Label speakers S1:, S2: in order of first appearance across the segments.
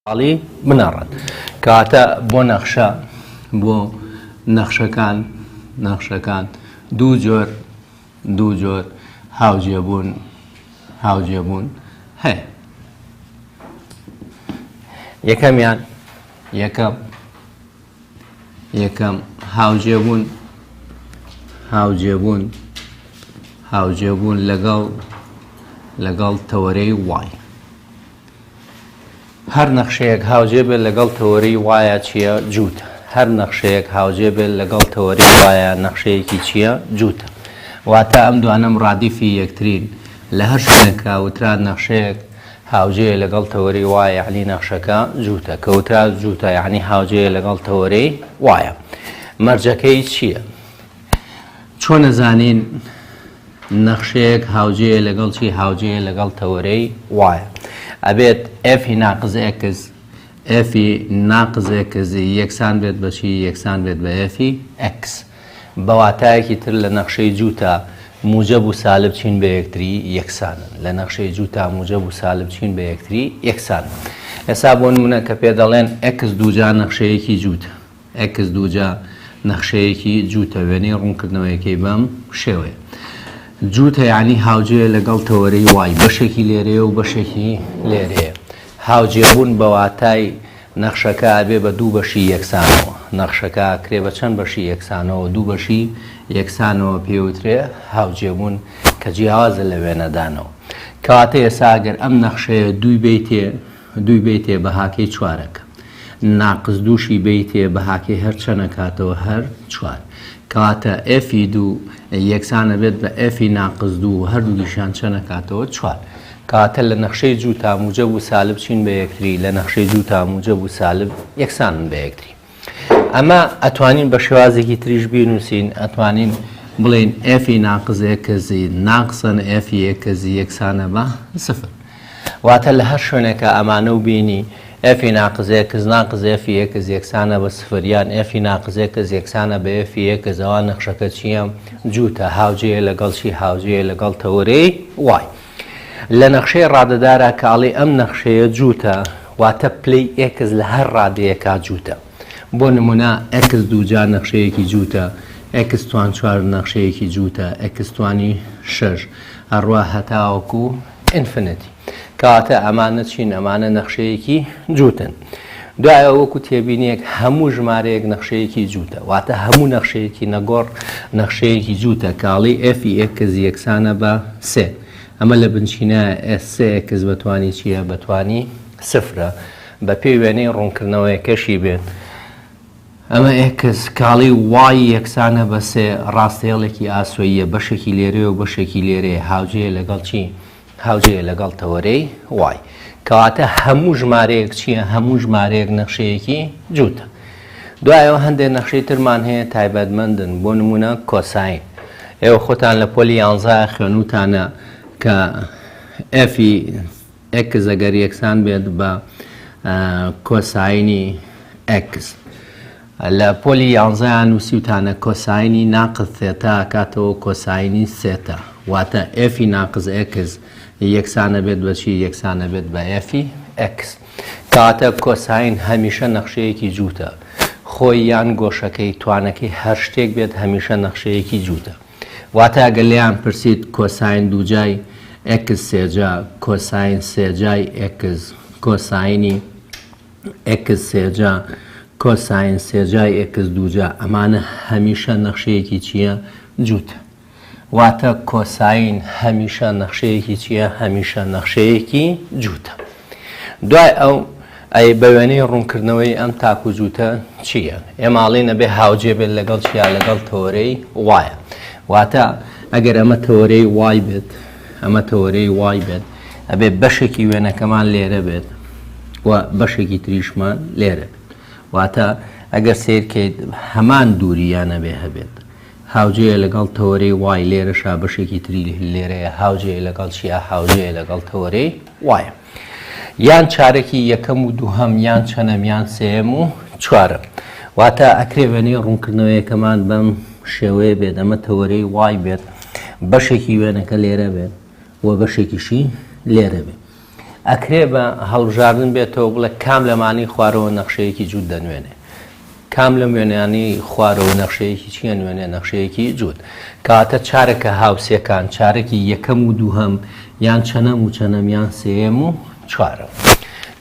S1: علی بناڕن کاتە بۆ نەخشە بۆ نەخشەکان دوو جۆر هاوجێبوون هەیە. یەکەم هاوجێبوون لەگەڵ تەوەرەی وای. هەر نەخشەیەک هاوجێ بێت لەگەڵ تەوەرەی وایە چییە؟ جووتە. هەر نەخشەیەک هاوجێ بێت لەگەڵ تەوەرەی وایە نەخشەیەکی چییە؟ جووتە. واتە ئەم دوانەم ڕادیفی یەکترین لە هەر شوێنێکە وترا نەخشەیەک هاوجێ لەگەڵ تەوەرەی وایە یعنی نەخشەکە جووتە، کە وترا جووتە یعنی هاوجێ لەگەڵ تەوەرەی وایە. مەرجەکەی چییە؟ چۆن نەزانین نەخشەیەک هاوجێ لەگەڵ چی هاوجێ لەگەڵ تەوەرەی وایە؟ ئەبێت ئێفی ناقز ئێکس یەکسان بێت بەچی یەکسان بێت بە ئێفی ئەکس. بەواتایەکی تر لە نەخشەی جووتە موجب و سالب چین بە یەکتری یەکسانن. لە نەخشەی جووتە موجب و سالب چین بە یەکتری یەکسانن. ئێستا بۆ نمونە کە پێ دەڵێن ئەکس دووجا نەخشەیەکی جووتە، ئەکس دووجا نەخشەیەکی جووتە، وێنەی ڕوونکردنەوەیەکەی بەم شێوەیە. جووتە یعنی هاوجێ لەگەڵ تەوەرەی وای، بەشێکی لێرەیە و بەشێکی لێرەیە. هاوجێبوون بە واتای نەخشەکە ئەبێ بە دوو بەشی یەکسانەوە. نەخشەکە کرێ بە چەند بەشی یەکسانەوە؟ دوو بەشی یەکسانەوە پێوترێ هاوجێبوون کە جیاوازە لە وێنەدانەوە. کەواتە ئێستا ئەگەر ئەم نەخشەیە دووی بێتێ بە هاکەی چوارەکە، ناقز دووشی بێتێ بە هاکەی هەر چەندەکاتەوە هەر چوار. کەواتە ئێفی دوو یەکسانە بێت بە ئێفی ناقز دوو هەردووگیشان چەندەکاتەوە چوار. کاتە لە نەخشەی جووتە موجب و سالب چین بە یەکتری، لە نەخشەی جووتە موجب و سالب یەکسانن بە یەکتری. ئەمە ئەتوانین بە شێوازێکی تریش بینووسین، ئەتوانین بڵێن ئێفی ناقز ئێکزی ناقسن ئێفی ئێکزی یەکسانە بە سفر. واتە لە هەر شوێنێکە ئەمانە و بینی ئێفی ناقز ئێکز ناقز ئێفی ئێکز یەکسانە بە سفر، یان ئێفی ناقز ئێکز یەکسانە بە ئێفی ئێکز، ئەوە نەخشەکە چییە؟ جووتە، هاوجێ لەگەڵ چی؟ هاوجێ لەگەڵ تەوەرەی وای. لە نەخشەی ڕادەدارە کاڵی ئەم نەخشەیە جووتە، واتە پلەی ئێکز لە هەر ڕادەیەکا جووتە. بۆ نمونە ئێکس دووجا نەخشەیەکی جووتە، ئێکس توان چوار نەخشەیەکی جووتە، ئێکس توانی شەش، هەروە هەتاوەکو ئینفینیتی. کاتە ئەمانە چین؟ ئەمانە نەخشەیەکی جووتن. دوایە وەکو تێبینیەک هەموو ژمارەیەک نەخشەیەکی جووتە، واتە هەموو نەخشەیەکی نەگۆڕ نەخشەیەکی جووتە. کاڵی ئێفی ئێکز یەکسانە بە سێ. ئەمە لە بنچینە ئێسێ ئێکز بەتوانی چییە؟ بەتوانی سفرە، بە پێی وێنەی ڕوونکردنەوەیەکەشی بێت. ئەمە ئێکس کاڵی وای یەکسانە بە سێ، ڕاستەیەڵێکی ئاسۆییە، بەشێکی لێرەیە و بەشێکی لێرەیە، هاوجێ لەگەڵ چی؟ هاوجێ لەگەڵ تەوەرەی وای. کەواتە هەموو ژمارەیەک چییە؟ هەموو ژمارەیەک نەخشەیەکی جووتە. دوایەوە هەندێک نەخشەی ترمان هەیە تایبەتمەندن، بۆ نمونە کۆساین. ئێوە خۆتان لە پۆلی 11 خوێنوتانە کە ئێفی ئێکس ئەگەر یەکسان بێت بە کۆساینی ئێکس. لە پۆلی 11 نووسیوتانە کۆساینی ناقز سێتا کاتەوە کۆساینی سێتا، واتە ئێفی ناقز ئێکس یەکسانە بێت بە چی؟ یەکسانە بێت بە ئێفی ئێکس. کاتە کۆساین هەمیشە نەخشەیەکی جووتە، خۆی یان گۆشەکەی توانەکەی هەر شتێک بێت هەمیشە نەخشەیەکی جووتە. واتە ئەگەر لێیان پرسیت کۆساین دووجای ئێکس سێجا، کۆساین سێجای ئێکس، کۆساینی ئێکس سێجا، کۆساین سێجای ئێکس دووجا، ئەمانە هەمیشە نەخشەیەکی چییە؟ جووتە. واتە کۆساین هەمیشە نەخشەیەکی چییە؟ هەمیشە نەخشەیەکی جووتە. دوای ئەو بە وێنەی ڕوونکردنەوەی ئەم تاک و جووتە چییە؟ ئێماڵێنە بێ هاوجێ بێت لەگەڵ چیا؟ لەگەڵ تەوەرەی وایە. واتە ئەگەر ئەمە تەوەرەی وای بێت، ئەمە تەوەرەی وای بێت، ئەبێ بەشێکی وێنەکەمان لێرە بێت و بەشێکی تریشمان لێرە بێت. واتە ئەگەر سیرکەیت هەمان دووریانە بێ هەبێت، هاوجێ لەگەڵ تەوەرەی وای، لێرەشا بەشێکی تری لێرەیە، هاوجێ لەگەڵ چیە؟ هاوجێ لەگەڵ تەوەرەی وایە. یان چارەکی یەکەم و دووهەم، یان چەنەم، یان سێم و چوارەم. واتە ئەکرێ وێنەی ڕوونکردنەوەیەکەمان بەم شێوەیە بێت، ئەمە تەوەرەی وای بێت، بەشێکی وێنەکە لێرە بێت و بەشێکیشی لێرە بێت. ئەکرێ بە هەڵبژاردن بێتەوە بڵێ کام لەمانی خوارەوە نەخشەیەکی جوود دەنوێنێ، کام لە وێنانی خوارەوە نەخشەیەکی چیە نوێنێ نەخشەیەکی جوود. کاتە چارەکە هاوسێکان چارەکی یەکەم و دووهەم یان چەنەم و چەنەم یان سێم و چوارەوە.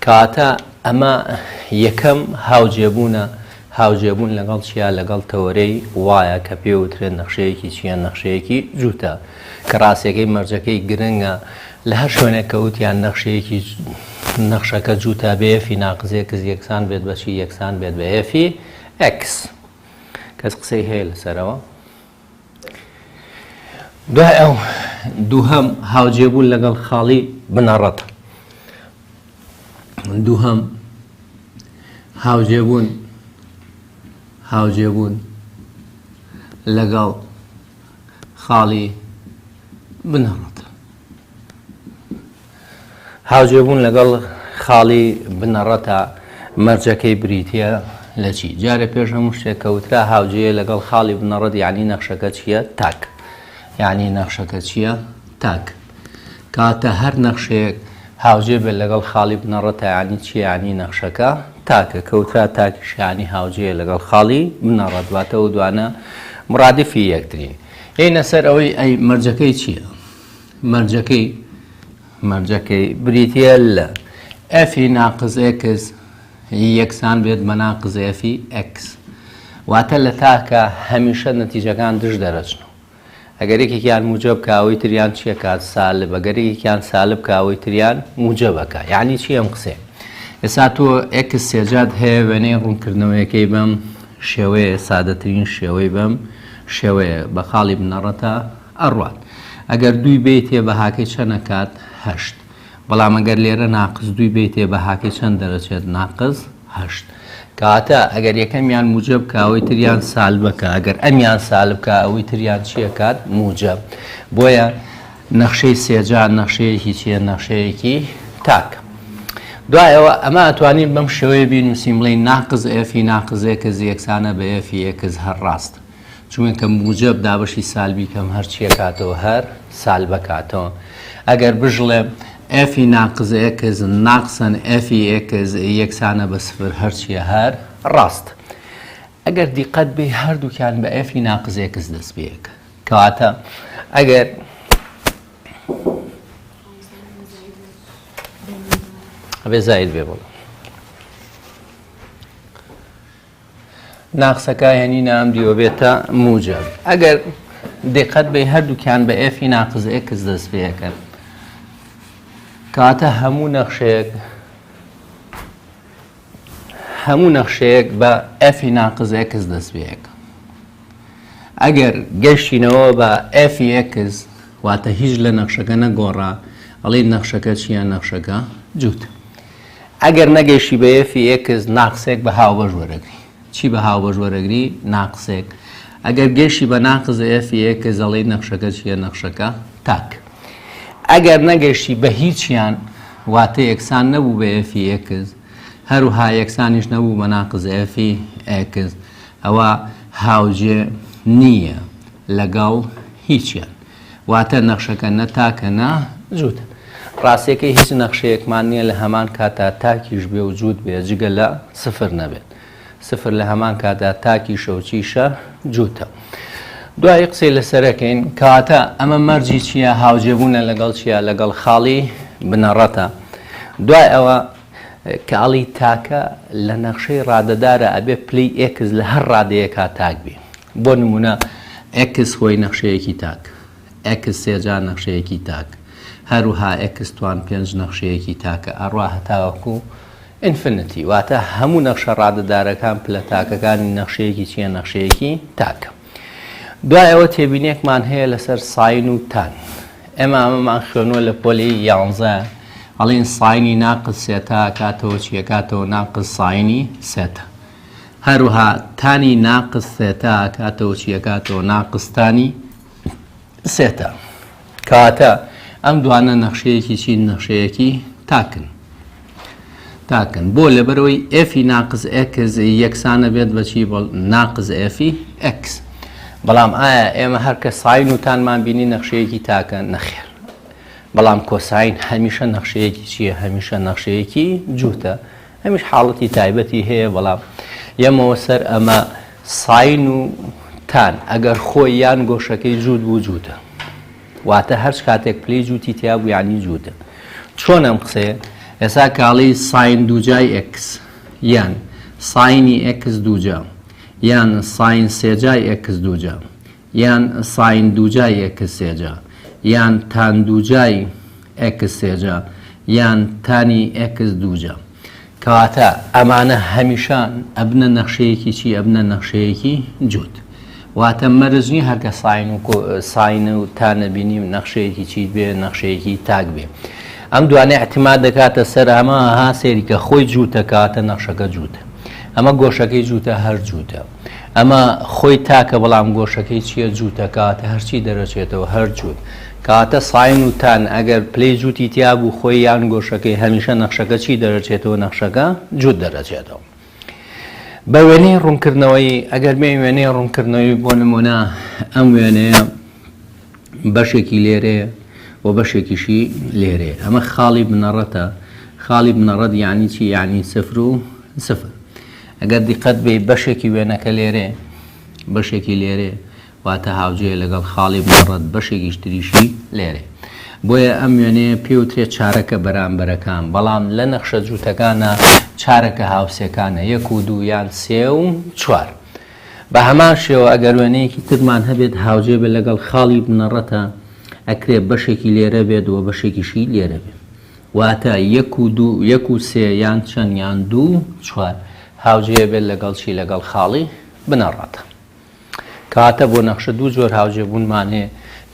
S1: کاتە ئەمە یەکەم هاوجێبوونە، هاوجێبوون لەگەڵ چیا لەگەڵ تەوەرەی وایە کە پێوترێن نەخشەیەکی چیە نەخشەیەکی جووتە کە ڕاستیەکەی مەرجەکەی گرنگە لە هەر شوێنێک کەوتیان نەخشەیەکی نەخشەکە جووتە بێفی ناقزێکز یەکسان بێت بەچی یەکسان بێت بە ئێفی ئەکس. کەس قسەی هەیە لەسەرەوە؟ دوای ئەو دووهەم هاوجێبوون لەگەڵ خاڵی بنەڕەت، دووهەم هاوجێبوون لەگەڵ خاڵی بنەڕەت، هاوجێبوون لەگەڵ خاڵی بنەڕەتە مەرجەکەی بریتە لە چی؟ جارە پێش هەموو شتێک کەوترا هاوجێیە لەگەڵ خاڵی بنەڕەت یعنی نەخشەکە چییە؟ تاک. یعنی نەخشەکە چییە؟ تاک. کاتە هەر نەخشەیەک هاوجێ بێت لەگەڵ خاڵی بنەڕەتە یعنی چی؟ یعنی نەخشەکە تاکە. کەوترا تاکیش یعنی هاوجێیە لەگەڵ خاڵی بنەڕەت، واتەوە دوانە مرادفی یەکترین. ئێنە سەر ئەوەی ئەی مەرجەکەی چییە؟ مەرجەکەی بریتە لە ئەفی ناقز ئێکس یەکسان بێت بە ناقز ئێفی ئەکس، واتە لە تاکە هەمیشە نەتیجەکان دش دەرەچنەوە. ئەگەر یەکێکیان موجب کە ئەوەی تریان چیە کات سالب، ئەگەر یەکێکیان سالب کە ئەوەی تریان موجبەکە. یعنی چی ئەم قسێ؟ ئێستا تۆ ئێکس سێجات هەیە وێنەی ڕوونکردنەوەیەکەی بەم شێوەیە، سادەترین شێوەی بەم شێوەیە بە خاڵی بنەڕەتە ئەڕوات. ئەگەر دوی بێتێ بە هاکەی چەنە کات هەشت، بەڵام ئەگەر لێرە ناقز دوی بێتێ بە هاکەی چەند دەرەچێت؟ ناقز هەشت. کاتە ئەگەر یەکەمیان موجب کە ئەوەی تریان سالبەکە، ئەگەر ئەمیان سالب کە ئەوەی تریان چیە کات؟ موجب. بۆیە نەخشەی سێجار نەخشەیەکی چیە؟ نەخشەیەکی تاکە. دوایەوە ئەمە ئەتوانین بەم شێوەیە بینووسین بڵێین ناقز ئێفی ناقز ئێکس یەکسانە بە ئێفی ئێکس هەر ڕاست، چونکە موجب دابەشی سالبی کەم هەر چیە کاتەوە؟ هەر سالبە کاتەوە. ئەگەر بژڵێ ئێفی ناقز ئێکس ناقسەن ئێفی ئێکس یەکسانە بە سفر هەر چیە؟ هەر ڕاست. ئەگەر دیقەت بێ هەردووکیان بە ئێفی ناقز ئێکس دەست پێیەکە، کەواتە ئەگەر ئەبێ زاید بێ بڵێ ناقسەکە هێنی نام دیوە بێتە موجب. ئەگەر دیقەت بێ هەردووکیان بە ئێفی ناقز ئێکس دەست پێیەکەن، کاتە هەموو نەخشەیەک بە ئەفی ناقز ئێکس دەست پێیەکە. ئەگەر گەشتینەوە بە ئەفی ئێکس واتە هیچ لە نەخشەکە نەگۆڕا، ئەڵێ نەخشەکە چییە؟ نەخشەکە جووت. ئەگەر نەگەیشتی بە ئێفی ئێکس ناقسێک بە هاوبەش وەرەگری. چی بە هاوبەش وەرەگری؟ ناقسێک. ئەگەر گەشتی بە ناقز ئێفی ئێکس ئەڵێ نەخشەکە چییە؟ نەخشەکە تاک. ئەگەر نەگەشتی بە هیچیان واتە یەکسان نەبوو بە ئێفی ئێکس، هەروها یەکسانیش نەبوو بە ناقز ئێفی ئێکس، ئەوە هاوجێ نییە لەگەڵ هیچیان، واتە نەخشەکە نە تاکە نە جووتە. ڕاستیەکەی هیچ نەخشەیەکمان نییە لە هەمان کاتا تاکیش بێ و جووت بێ جگە لە سفر نەبێت. سفر لە هەمان کاتا تاکیشە و چیشە جووتە. دوای قسەی لەسەرەکەین کاتە ئەمە مەرجی چییە؟ هاوجێبوونە لەگەڵ چییە؟ لەگەڵ خاڵی بنەڕەتە. دوای ئەوە کاڵی تاکە لە نەخشەی ڕادەدارە ئەبێ پلەی ئێکس لە هەر ڕادەیەکا تاک بێ. بۆ نمونە ئێکس خۆی نەخشەیەکی تاک، ئێکس سێجار نەخشەیەکی تاک، هەروها ئێکس توان پێنج نەخشەیەکی تاکە ئەڕوا هەتاوەکو ئینفینیتی، واتە هەموو نەخشە ڕادەدارەکان پلە تاکەکانی نەخشەیەکی چییە؟ نەخشەیەکی تاکە. دوای ئەوە تێبینێکمان هەیە لەسەر ساین و تان. ئێمە ئەمەمان خوێنووە لە پۆلی 11 ئەڵێن ساینی ناقز سێتە کاتەوە چیە؟ کاتەوە ناقز ساینی سێتە. هەروها تانی ناقز سێتە کاتەوە چیە؟ کاتەوە ناقزتانی سێتە. کاتە ئەم دوانە نەخشەیەکی چی؟ نەخشەیەکی تاکن. بۆ لەبەرەوەی ئێفی ناقز ئێکس یەکسانە بێت بەچی؟ ناقز ئێفی ئەکس. بەڵام ئایا ئێمە هەرکە ساین و تانمان بینی نەخشەیەکی تاکە؟ نەخێر. بەڵام کۆساین هەمیشە نەخشەیەکی چییە؟ هەمیشە نەخشەیەکی جووتە. هەمیش حاڵەتی تایبەتی هەیە، بەڵام یەمەوە سەر ئەمە ساین و تان ئەگەر خۆی یان گۆشەکەی جووت بوو جووتە، واتە هەر کاتێک پلەی جووتی تیا بوو یانی جووتە. چۆن ئەم قسەیە؟ ئێستا کاڵی ساین دووجای ئەکس یان ساینی ئەکس دووجا یان ساین سێجای ئەکس دووجا یان ساین دووجای ئەکس سێجا یان تان دووجای ئەکس سێجا یان تانی ئەکس دووجا. کەواتە ئەمانە هەمیشان ئەبنە نەخشەیەکی چی؟ ئەبنە نەخشەیەکی جووت. واتە مەرجنی هەرکە ساین و تانە بینیم نەخشەیەکی چیت بێ، نەخشەیەکی تاک بێ. ئەم دوانێ احتیمال دەکاتە سەر ئەمە ها سێری کە خۆی جووتە کاتە نەخشەکە جووتە، ئەمە گۆشەکەی جووتە هەر جووتە، ئەمە خۆی تاکە بەڵام گۆشەکەی چییە؟ جووتە کاتە هەرچی دەرەچێتەوە هەر جووت. کاتە ساین و تان ئەگەر پلەی جووتی تیا بوو خۆی یان گۆشەکەی هەمیشە نەخشەکە چی دەرەچێتەوە؟ نەخشەکە جووت دەرەچێتەوە. بە وێنەی ڕوونکردنەوەی ئەگەر بێ وێنەی ڕوونکردنەوەی بۆ نمونە ئەم وێنەیە بەشێکی لێرەیە و بەشێکیشی لێرەیە، ئەمە خاڵی بنەڕەتە. خاڵی بنەڕەت یعنی چی؟ یعنی سفر و سفر. ئەگەر دیقەت بێ بەشێکی وێنەکە لێرێ بەشێکی لێرێ واتە هاوجێ لەگەڵ خاڵی بنەڕەت بەشێکیش تریشی لێرێ. بۆیە ئەم وێنەیە پێوترێت چارەکە بەرامبەرەکان، بەڵام لە نەخشە جووتەکانە چارەکە هاوسێکانە، 1 و 2 یان 3 و 4. بە هەمان شێوە ئەگەر وێنەیەکی ترمان هەبێت هاوجێ بێت لەگەڵ خاڵی بنەڕەتە ئەکرێ بەشێکی لێرە بێت و بەشێکیشی لێرە بێت، واتە 1 و 2 1 و 3 یان چەند یان 2 و 4 هاوجێ بێت لەگەڵ چی؟ لەگەڵ خاڵی بنەڕەتە. کاتە بۆ نەخشە دوو جۆر هاوجێبوونمان هەیە،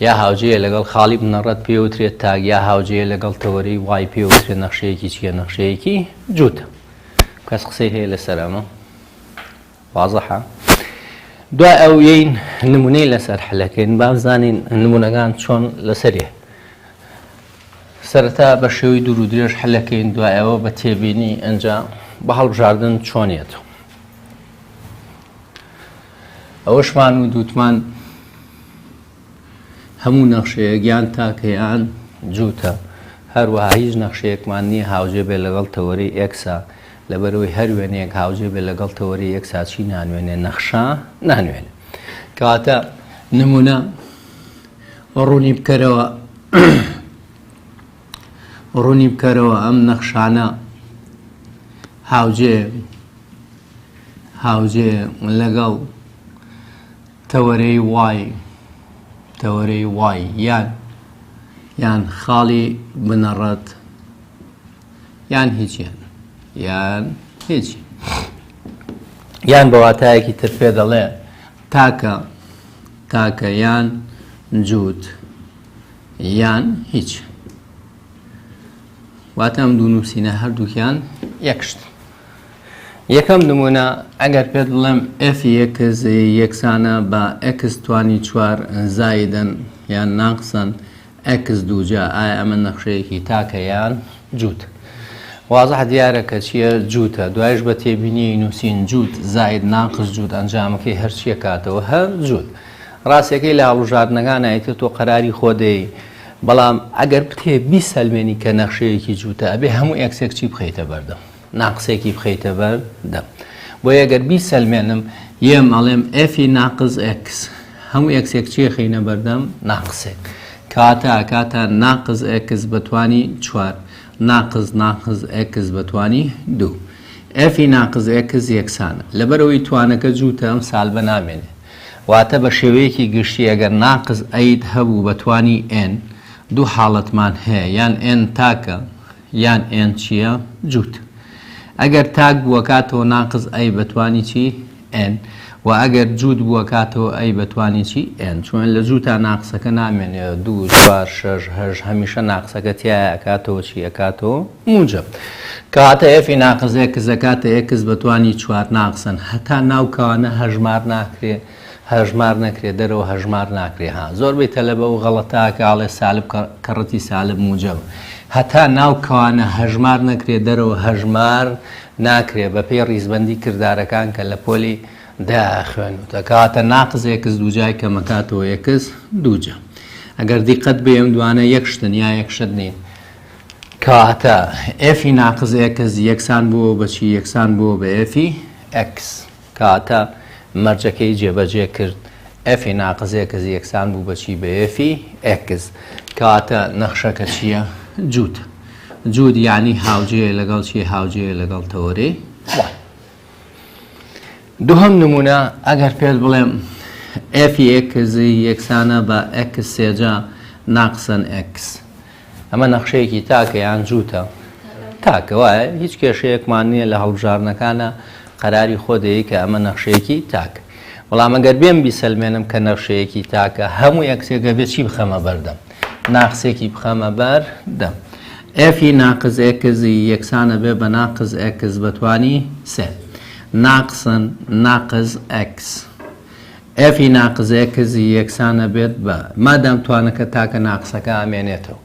S1: یا هاوجەیە لەگەڵ خاڵی بنەڕەت پێوترێت تاک، یا هاوجەیە لەگەڵ تەوەرەی وای پێوترێت نەخشەیەکی چییە؟ نەخشەیەکی جووتە. کەس قسەی هەیە لەسەر ئەمە؟ وازەحە؟ دوای ئەو یەین نمونەی لەسەر حلەکەین، با بزانین نمونەکان چۆن لەسەرێ. سەرەتا بە شێوەی دوور و درێژ حلەکەین، دوای ئەوە بە تێبینی ئەنجا بە هەڵبژاردن چۆنێت. ئەوەشمان و دووتمان هەموو نەخشەیەکیان تاکەیان جووتە، هەروەها هیچ نەخشەیەکمان نییە هاوجێ بێ لەگەڵ تەوەرەی ئێکسا، لەبەرەوەی هەر وێنەیەک هاوجێ بێ لەگەڵ تەوەرەی ئێکسا چی نانوێنێ؟ نەخشە نانوێنێ. کەواتە نمونە ڕوونی بکەرەوە ڕوونی بکەرەوە ئەم نەخشانە هاوجێ لەگەڵ تەوەرەی وای یان خاڵی بنەڕەت یان هیچیان یان هیچی، یان بە واتایەکی تر پێ دەڵێ تاکە یان جووت یان هیچ. واتە ئەم دوو نووسینە هەردووکیان یەکشت. یەکەم نمونە ئەگەر پێ بڵێم ئەفی ئەکس یەکسانە بە ئەکس توانی 4 زایدەن یان ناقسەن ئەکس دووجا، ئایا ئەمە نەخشەیەکی تاکە یان جووت؟ وازەح دیارە کە چییە؟ جووتە. دوایش بە تێبینی نووسین جووت زاید ناقس جووت، ئەنجامەکەی هەرچیە کاتەوە هەر جووت. ڕاستیەکەی لە هەڵبژاردنەکان ئایتر تۆ قەراری خۆدەی، بەڵام ئەگەر بتێ بیسەلمێنی کە نەخشەیەکی جووتە ئەبێ هەموو ئەکسێک چی بخەیتە بەردەم؟ ناقسێکی بخەیتە بەردەم. بۆیە ئەگەر بیسەلمێنم یەم ئەڵێم ئەفی ناقس ئەکس، هەموو ئەکسێک چیە خەینە بەردەم؟ ناقسێک. کاتە ناقس ئەکس بەتوانی 4 ناقس ئەکس بەتوانی 2. ئەفی ناقس ئەکس یەکسانە، لەبەرەوەی توانەکە جووتە ئەم سالبە نامێنێ، واتە بە شێوەیەکی گشتی ئەگەر ناقس ئەید هەبوو بەتوانی n دوو حاڵەتمان هەیە، یان n تاکە یان n چییە؟ جووت. ئەگەر تاک بووە کاتەوە ناقس ئەی بەتوانی چی؟ n، و ئەگەر جووت بووە کاتەوە ئەی بەتوانی چی؟ n. چۆن لە جووتە ناقسەکە نامێنێ 2 4 6 8 هەمیشە ناقسەکە تایە ئەکاتەوە چی؟ ئەکاتەوە موجب. کاتە ئەفی ناقس ئەکس ئەکاتە ئەکس بەتوانی 4 ناقسن، هەتا ناوکەوانە هەژمار ناکرێ، هەژمار نەکرێ دەرەوە هەژمار ناکرێ. زۆربەی تەلەبە و غەڵەتاکە ئاڵێ سالب کەڕەتی سالب موجب، هەتا ناوکەوانە هەژمار نەکرێ دەرەوە هەژمار ناکرێ بە پێی ڕیزبەندی کردارەکان کە لە پۆلی داخوێنوتە. کاتە ناقس ئەکس دووجای کەمەکاتەوە ئەکس دووجا. ئەگەر دیقەت بێ ئەم دوانە یەکشتن یا یەکشت نین کاتە ئێفی ناقز ئێکس یەکسان بووە بەچی یەکسان بووە بە ئێفی ئەکس کاتە مەرجەکەی جێبەجێ کرد ئێفی ناقز ئێکس یەکسان بوو بەچی بە ئێفی ئەکس کاتە نەخشەکە چییە؟ جووت جوود یعنی هاوجێ لەگەڵ چی هاوجێ لەگەڵ تەوەرەی وای. دووهەم نمونە ئەگەر پێت بڵێم ئێفی ئێکزی یەکسانە بە ئەکس سێجا ناقسەن ئەکس ئەمە نەخشەیەکی تاکە یان جووتە تاکە وایە هیچ کێشەیەکمان نییە لە هەڵبژارنەکانە قەراری خۆ دەیە کە ئەمە نەخشەیەکی تاکە بەڵام ئەگەر بێم بیسەلمێنم کە نەخشەیەکی تاکە هەموو یەکسێکە بێت چی بخەمە بەردەم ناقسێکی بخەمە بەردەم ئێفی ناقز ئێکزی یەکسانە بێ بە ناقز ئێکس بەتوانی سێ ناقسن ناقز ئەکس ئێفی ناقز ئێکزی یەکسانە بێت بە مادام توانەکە تاکە ناقسەکە ئامێنێتەوە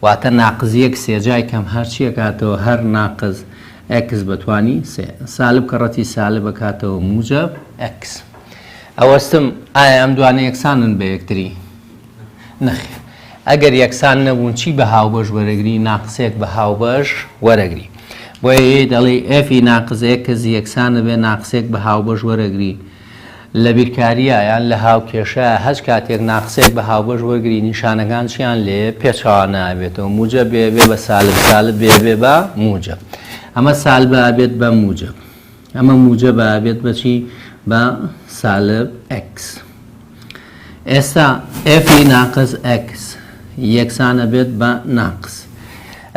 S1: واتە ناقزیەک سێجای کەم هەرچی ئەکاتەوە هەر ناقز ئەکس بەتوانی سێ سالب کەڕەتی سالب بکاتەوە موجب ئەکس ئەوەستم ئایا ئەم دوانە یەکسانن بە یەکتری نەخێر ئەگەر یەکسان نەبوون چی بە هاوبەش وەرەگری ناقسێک بە هاوبەش وەرەگری بۆیە دەڵێ ئێفی ناقز ئێکس یەکسانە بێ ناقسێک بە هاوبەش وەرەگری لە بیرکاریە یان لە هاوکێشە هەچ کاتێک ناقسێک بە هاوبەش وەرگری نیشانەکان چیان لێ پێچەوە نابێتەوە موجب بێ بە سالب سالب بێ بە موجب ئەمە سالب ئابێت بە موجب ئەمە موجب ئابێت بەچی بە سالب ئەکس ئێستا ئێفی ناقز ئەکس یەکسانە بێت بە ناقس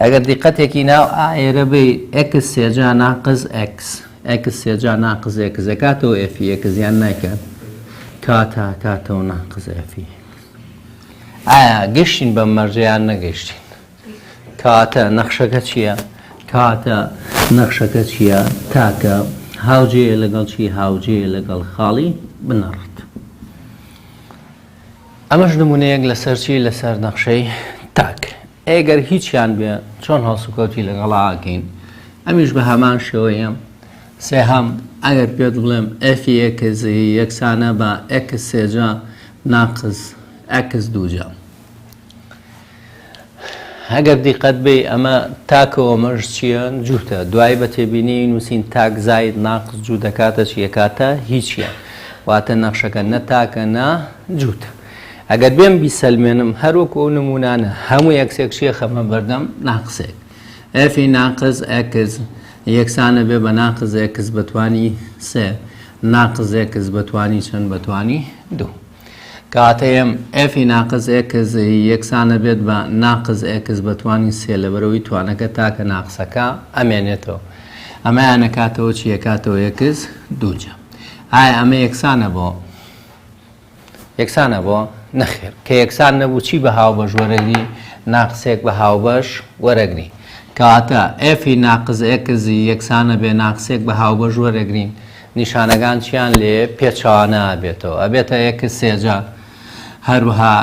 S1: ئەگەر دیقەتێکی ناو ئێرە بێ ئەکس سێجا ناقز ئەکس ئەکس سێجا ناقز ئەکس ئەکاتەوە ئێفی ئەکس یان ناکات کاتەوە ناقز ئێفی ئایا گەشتین بە مەرجەیان نەگەشتین کاتە نەخشەکە چییە؟ کاتە نەخشەکە چییە؟ تاکە هاوجێ لەگەڵ چی هاوجێ لەگەڵ خاڵی بنەڕێت ئەمەش نمونەیەک لەسەر چی لەسەر نەخشەی تاک ئەگەر هیچیان بێ چۆن هەڵسوکەوتی لەگەڵاکەین ئەمیش بە هەمان شێوەیە سێهەم ئەگەر پێت بڵێم ئێفی ئێکزی یەکسانە بە ئەکس سێجا ناقز ئەکس دووجا ئەگەر دیقەت بێ ئەمە تاکەوە مەش چییە جووتە دوای بە تێبینی نووسین تاک زاید ناقز جوو دەکاتە چیەکاتە هیچیە واتە نەخشەکە نە تاکە نا جووتە ئەگەر بێم بیسەلمێنم هەروەکو ئەو نمونانە هەموو یەکسێک چیە خەمە بەردەم ناقسێک ئێفی ناقز ئەکس یەکسانە بێ بە ناقز ئەکس بەتوانی سێ ناقز ئەکس بەتوانی چەند بەتوانی دوو کاتەیەم ئێفی ناقز ئەکس یەکسانە بێت بە ناقز ئەکس بەتوانی سێ لەبەرەوەی توانەکە تاکە ناقسەکە ئەمێنێتەوە ئەمەیان نەکاتەوە چیەکاتەوە یەکس دووجە ئایا ئەمە یەکسانە بۆ یەکسانە بۆ نەخێر کە یەکسان نەبوو چی بە هاوبەش وەرەگری ناقسێک بە هاوبەش وەرەگری کاتە ئێفی ناقز ئێکزی یەکسانە بێ ناقسێک بە هاوبەش وەرەگرین نیشانەکان چیان لێ پێچەوە نابێتەوە ئەبێتە ئێکس سێجا هەروەها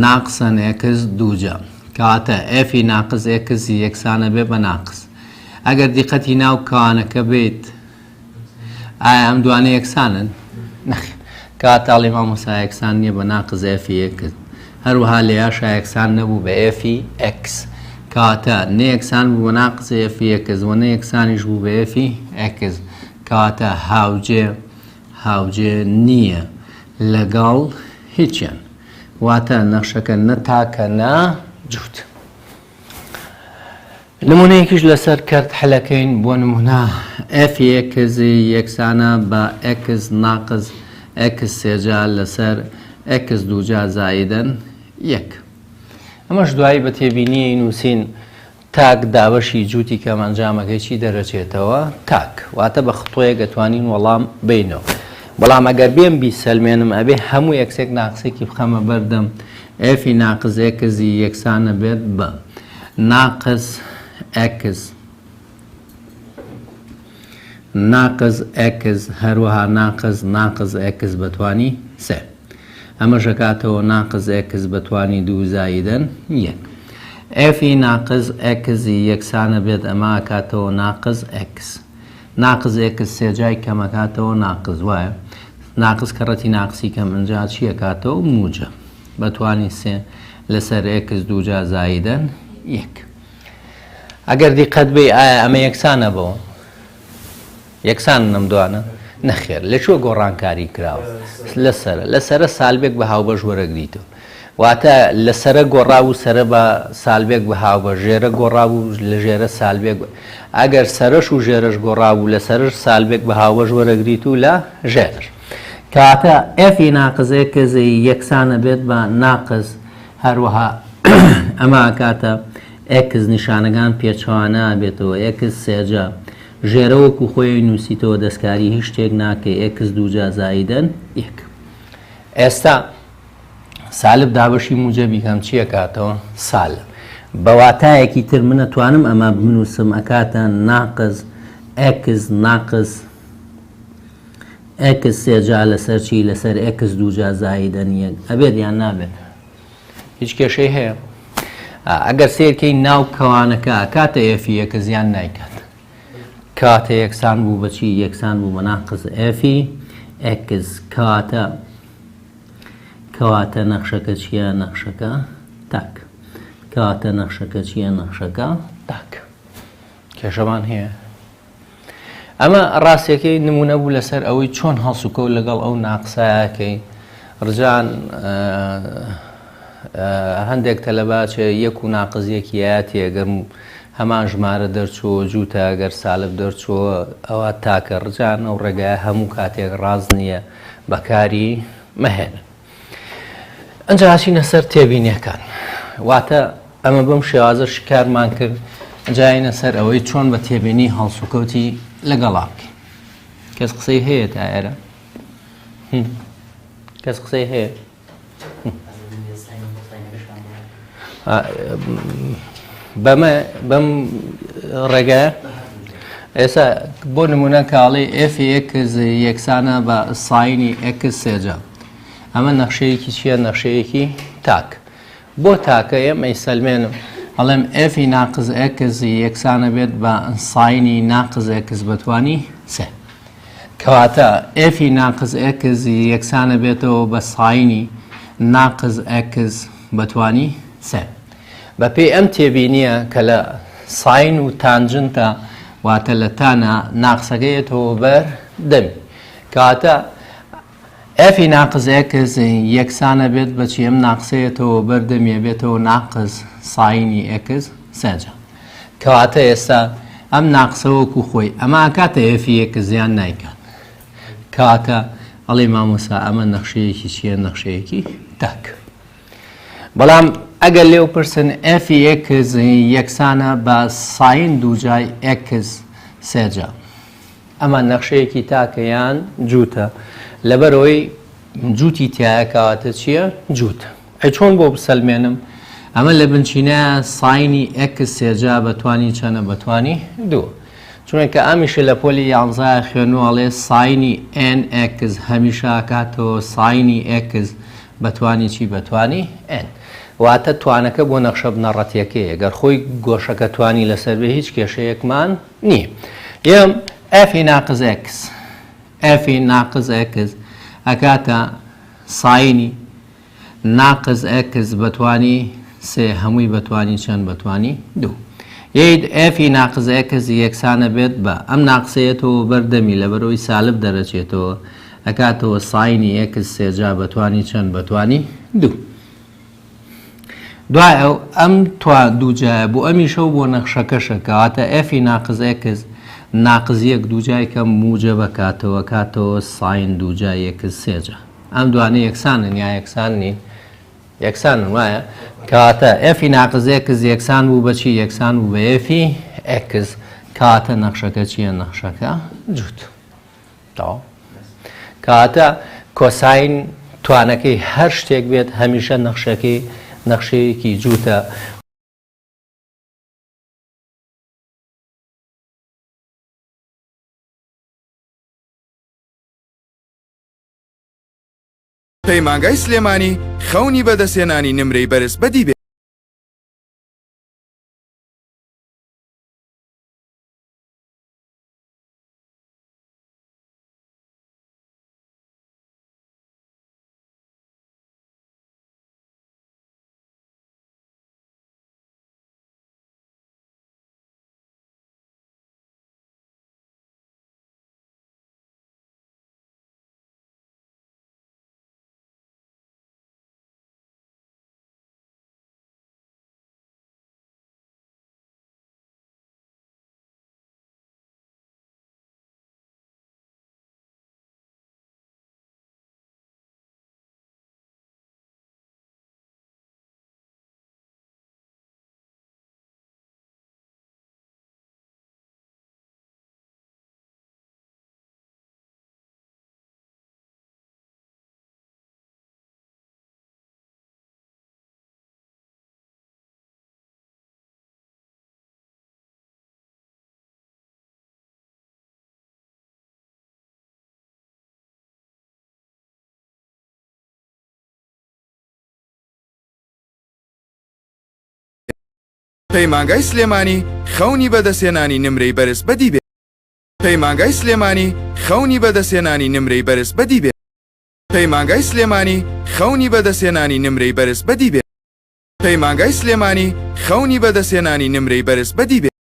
S1: ناقسەن ئێکس دووجا کاتە ئێفی ناقز ئێکزی یەکسانە بێ بە ناقس ئەگەر دیقەتی ناو کانەکە بێت ئایا ئەم دوانە یەکسانن نەخێر کاتاڵی مامۆستا یەکسان نییە بە ناقز ئێفی ئێکس هەروەها لە یاشا یەکسان نەبوو بە ئێفی ئەکس کاتە نەیەکسان بوو بە ناقز ئێفی ئەکس و نەیەکسانیش بوو بە ئێفی ئەکس کاتە هاوجێ نییە لەگەڵ هیچیان واتە نەخشەکە نە تاکە نا جووت نمونەیەکیش لەسەر کرد حەلەکەین بۆ نمونە ئێفی ئێکزی یەکسانە بە ئەکس ناقز ئەکس سێجا لەسەر ئەکس دووجا زایدەن یەک ئەمەش دوایی بە تێبینی نووسین تاک دابەشی جووتی کەم ئەنجامەکەی چی دەرەچێتەوە تاک واتە بە خطۆیە دەتوانین وەڵام بینەوە بەڵام ئەگەر بێم بیسەلمێنم ئەبێ هەموو یەکسێک ناقسێکی بخەمە بەردەم ئێفی ناقز ئێکزی یەکسانە بێت بە ناقز ئەکس ناقز ئەکس هەروەها ناقز ئەکس بەتوانی سێ ئەمە ژەکاتەوە ناقز ئەکس بەتوانی دوو زایدەن یەک ئێفی ناقز ئەکزی یەکسانە بێت ئەمە ئەکاتەوە ناقز ئەکس ناقز ئەکس سێجای کەمەکاتەوە ناقز وایە ناقز کەڕەتی ناقسی کەم ئەنجا چی ئەکاتەوە موجە بەتوانی سێ لەسەر x دووجا زایدەن یەک. ئەگەر دیقەت بێ ئایا ئەمە یەکسانە بەوە یەکسان نەمدوانە نەخێر لەکوێ گۆڕانکاری کراوە لەسرە سالبێک بە هاوبەش وەرەگریتەوە واتە لەسرە گۆڕا و سرە بە سالبێک بە هاوبە ژێرە گۆڕا و لە ژێرە سالبێک ئەگەر سەرش و ژێرەش گۆڕا و لەسەرش سالبێک بە هاوبەش وەرەگریت و لە ژێرش کاتە ئەفی ناقزەیە کەزەی یەکسانە بێت بە ناقز هەروەها ئەمە کاتە ئەکس نیشانەکان پێچوانە بێتەوە ئەکس سێجا ژێرە وەکو خۆی نووسیتەوە دەستکاری هیچ شتێک ناکەی ئەکس دووجا زایدەن یەک. ئێستا سالب دابەشی موجەبی کەم چییە کاتەوە سالب بەواتایەکی تر من ئەتوانم ئەمە بنووسم ئەکاتە ناقز ئەکس ناقز ئەکس سێجا لەسەر چی لەسەر ئەکس دووجا زایدەن یەک ئەبێت یان نابێت هیچ کێشەی هەیە ئەگەر سێرکەی ناو کەوانەکە کاتە ئێفی یەکە زیان نایکات کاتە یەکسان بوو بەچی یەکسان بوو بە ناقز ئێفی ئەکس کەواتە نەخشەکە چییە نەخشەکە تاک کەواتە نەخشەکە چییە نەخشەکە تاک کێشەمان هەیە. ئەمە ڕاستیەکەی نمونە بوو لەسەر ئەوەی چۆن هەڵسوکەوت لەگەڵ ئەو ناقسایەکەی ڕجان هەندێک تەلەباچێ یەک و ناقزیەکیایەتی ئەگەر هەمان ژمارە دەرچووە جووتە ئەگەر سالب دەرچووە ئەوە تاکە ڕجان ئەو ڕێگایە هەموو کاتێک ڕاز نییە بەکاری مەهێنن. ئەنجا هاچینە سەر تێبینیەکان واتە ئەمە بەم شێوازە شکارمان کرد ئەنجاینە سەر ئەوەی چۆن بە تێبینی هەڵسوکەوتی لەگەڵاکە کەس قسەی هەیە تا ئێرە کەس قسەی هەیە بەم ڕێگایە ئێستا بۆ نمونە کاڵی ئێفی ئێکس یەکسانە بە ساینی ئێکس سێجا ئەمە نەخشەیەکی چییە نەخشەیەکی تاک بۆ تاکە ئێمە سەلمێنم ئەڵێم ئێفی ناقز ئێکس یەکسانە بێت بە ساینی ناقز ئێکس بەتوانی سێ کەواتە ئێفی ناقز ئێکس یەکسانە بێتەوە بە ساینی ناقز ئێکس بەتوانی سێ بەپێی ئەم تێبینیە کە لە ساین و تانجنتە واتە لە تانە ناقسەکەیەتەوە بەر دەمی کەواتە ئەفی ناقز ئێکس یەکسانە بێت بەچی ئەم ناقسەیەتەوە بەردەمیە بێتەوە ناقز ساینی ئێکس سێجا کەواتە ئێستا ئەم ناقسە وەکو خۆی ئەمە کاتە ئێفی ئێکس زیان نایکات کاتە ئەڵێ مامۆستا ئەمە نەخشەیەکی چییە نەخشەیەکی تاک بەڵام ئەگەر لێو پرسن ئەفی ئێکس یەکسانە بە ساین دووجای ئێکس سێجا ئەمە نەخشەیەکی تاکە یان جووتە لەبەرەوەی جووتی تایە کەواتە چییە جووت ئەی چۆن بۆ بسەلمێنم ئەمە لە بنچینە ساینی ئێکس سێجا بەتوانی چەنە بەتوانی دوو چونکە ئەمیشە لە پۆلی یانزای خوێنووەڵێ ساینی ئێن ئێکس هەمیشە کاتەوە ساینی ئێکس بەتوانی چی بەتوانی ئێن واتە توانەکە بۆ نەخشە بنەڕەتیەکەی ئەگەر خۆی گۆشەکە توانی لەسەر بێ هیچ کێشەیەکمان نییە. یەم ئەفی ناقز ئێکس ئەفی ناقز ئێکس ئەکاتە ساینی ناقز ئێکس بەتوانی سێ هەمووی بەتوانی چەند بەتوانی دوو یەید ئەفی ناقز ئێکس یەکسانە بێت بە ئەم ناقسەیەتەوە بەردەمی لەبەرەوەی سالب دەرەچێتەوە ئەکاتەوە ساینی ئێکس سێجا بەتوانی چەند بەتوانی دوو دوای ئەو ئەم توا دووجایە بۆ ئەمیشە و بۆ نەخشەکەشە کەواتە ئەفی ناقز ئێکس ناقزیەک دووجای کەم موجە بکاتەوە کاتەوە ساین دووجای ئێکس سێجا ئەم دوانە یەکسانن یا یەکسان نین یەکسانن وایە کەواتە ئەفی ناقز ئێکس یەکسان بوو بەچی یەکسان بوو بە ئەفی ئێکس کاتە نەخشەکە چییە نەخشەکە جووت کاتە کۆساین توانەکەی هەر شتێک بێت هەمیشە نەخشەکەی نەخشەیەکی جووتە
S2: پەیمانگای سلێمانی خەونی بەدەستێنانی نمرەی بەرز بەدی پەیمانگای سلێمانی خەونی بەدەستهێنانی نمرەی بەرز بەدی بێت. پەیمانگای سلێمانی خەونی بەدەستهێنانی نمرەی بەرز بەدی بێت. پەیمانگای سلێمانی خەونی بەدەستهێنانی نمرەی بەرز بەدی بێت. پەیمانگای سلێمانی خەونی بەدەستهێنانی نمرەی بەرز بەدی بێت.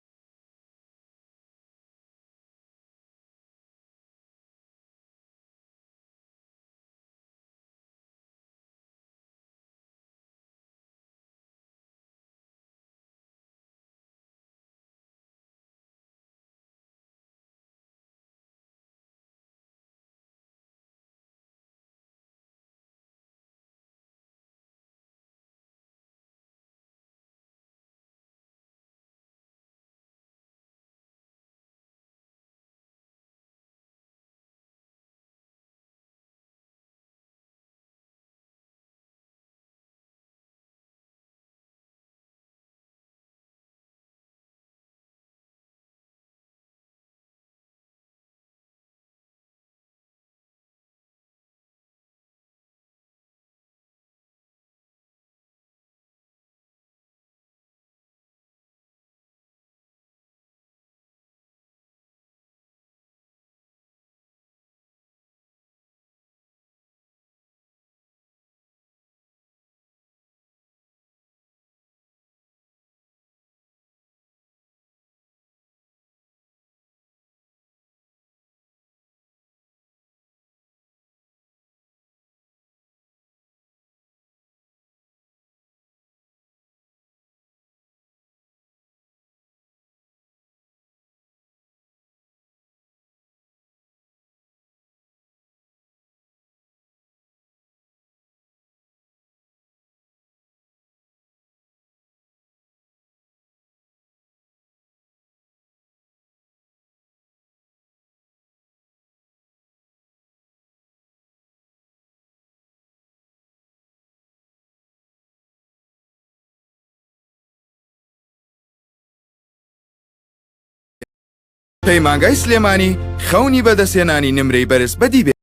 S2: پەیمانگای سلێمانی خەونی بەدەستهێنانی نمرەی بەرز بەدی بێت.